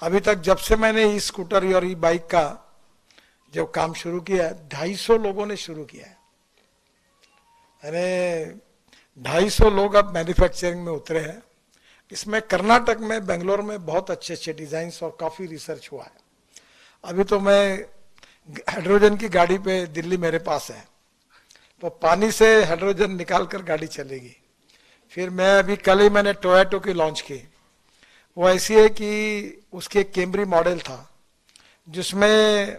अभी तक जब से मैंने ई स्कूटर और ई बाइक का जब काम शुरू किया, 250 लोगों ने शुरू किया है। यानी 250 लोग अब मैन्युफैक्चरिंग में उतरे हैं। इसमें कर्नाटक में, बेंगलोर में बहुत अच्छे अच्छे डिजाइन और काफी रिसर्च हुआ है। अभी तो मैं हाइड्रोजन की गाड़ी पे, दिल्ली मेरे पास है, तो पानी से हाइड्रोजन निकाल कर गाड़ी चलेगी। फिर मैं अभी कल ही मैंने टोयोटो की लॉन्च की। वो ऐसी है कि उसके कैमरी मॉडल था जिसमें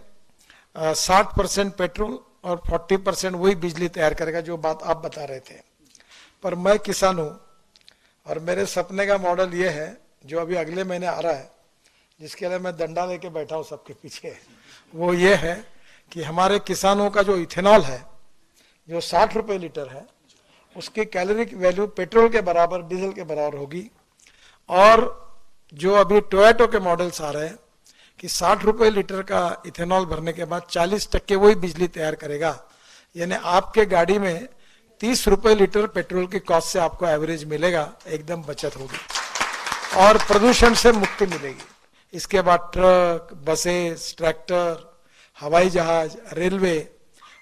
60% पेट्रोल और 40% वही बिजली तैयार करेगा, जो बात आप बता रहे थे। पर मैं किसान हूँ और मेरे सपने का मॉडल ये है जो अभी अगले महीने आ रहा है, जिसके लिए मैं डंडा लेके बैठा हूँ सबके पीछे। वो ये है कि हमारे किसानों का जो इथेनॉल है, जो 60 रुपये लीटर है, उसकी कैलोरिक वैल्यू पेट्रोल के बराबर, डीजल के बराबर होगी। और जो अभी टोयोटो के मॉडल्स आ रहे हैं कि 60 रुपये लीटर का इथेनॉल भरने के बाद 40% वही बिजली तैयार करेगा। यानी आपके गाड़ी में 30 रुपये लीटर पेट्रोल की कॉस्ट से आपको एवरेज मिलेगा, एकदम बचत होगी और प्रदूषण से मुक्ति मिलेगी। इसके बाद ट्रक, बसेस, ट्रैक्टर, हवाई जहाज, रेलवे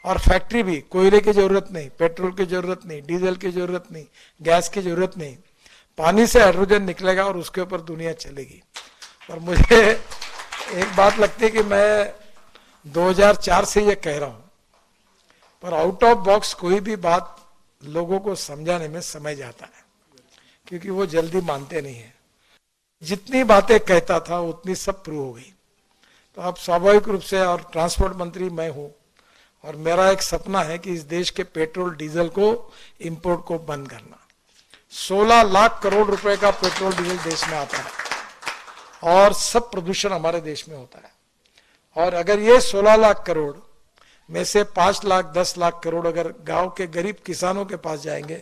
और फैक्ट्री भी, कोयले की जरूरत नहीं, पेट्रोल की जरूरत नहीं, डीजल की जरूरत नहीं, गैस की जरूरत नहीं, पानी से हाइड्रोजन निकलेगा और उसके ऊपर दुनिया चलेगी। और मुझे एक बात लगती है कि मैं 2004 से ये कह रहा हूं, पर आउट ऑफ बॉक्स कोई भी बात लोगों को समझाने में समय जाता है, क्योंकि वो जल्दी मानते नहीं है। जितनी बातें कहता था उतनी सब प्रूव हो गई। तो अब स्वाभाविक रूप से, और ट्रांसपोर्ट मंत्री मैं हूं, और मेरा एक सपना है कि इस देश के पेट्रोल डीजल को, इंपोर्ट को बंद करना। 16 लाख करोड़ रुपए का पेट्रोल डीजल देश में आता है और सब प्रदूषण हमारे देश में होता है। और अगर ये 16 लाख करोड़ में से 5 लाख 10 लाख करोड़ अगर गांव के गरीब किसानों के पास जाएंगे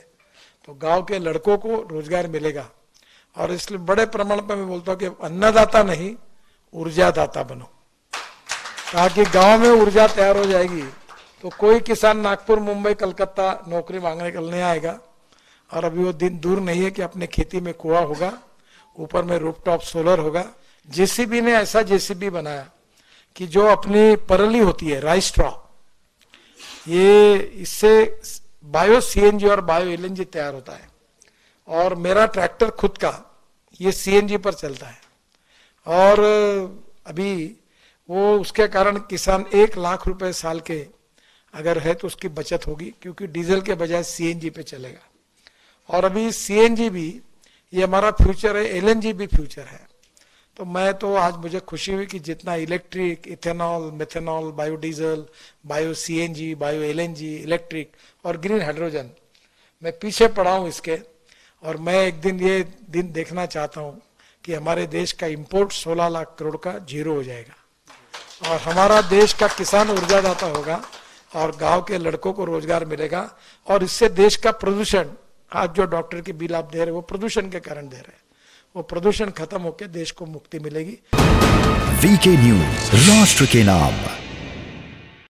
तो गांव के लड़कों को रोजगार मिलेगा। और इसलिए बड़े प्रमाण पर मैं बोलता हूं कि अन्नदाता नहीं, ऊर्जादाता बनो, ताकि गांव में ऊर्जा तैयार हो जाएगी तो कोई किसान नागपुर, मुंबई, कलकत्ता नौकरी मांगने के लिए नहीं आएगा। और अभी वो दिन दूर नहीं है कि अपने खेती में कुआं होगा, ऊपर में रूफटॉप सोलर होगा। जेसीबी ने ऐसा जेसीबी बनाया कि जो अपनी परली होती है, राइस स्ट्रॉ, ये इससे बायो सीएनजी और बायो एलएनजी तैयार होता है। और मेरा ट्रैक्टर खुद का ये सीएनजी पर चलता है। और अभी वो, उसके कारण किसान 1 लाख रुपए साल के अगर है तो उसकी बचत होगी, क्योंकि डीजल के बजाय सीएनजी पे चलेगा। और अभी सीएनजी भी ये हमारा फ्यूचर है, एलएनजी भी फ्यूचर है। तो मैं तो आज मुझे खुशी हुई कि जितना electric, ethanol, methanol, biodiesel, bio CNG, bio LNG, electric और ग्रीन हाइड्रोजन, मैं पीछे पड़ा हूँ इसके। और मैं एक दिन ये दिन देखना चाहता हूँ कि हमारे देश का इंपोर्ट 16 लाख करोड़ का जीरो हो जाएगा और हमारा देश का किसान ऊर्जादाता होगा और गांव के लड़कों को रोजगार मिलेगा। और इससे देश का प्रदूषण, आज जो डॉक्टर की बिल आप दे रहे हैं वो प्रदूषण के कारण दे रहे हैं, वो प्रदूषण खत्म होकर देश को मुक्ति मिलेगी। वीके न्यूज, राष्ट्र के नाम।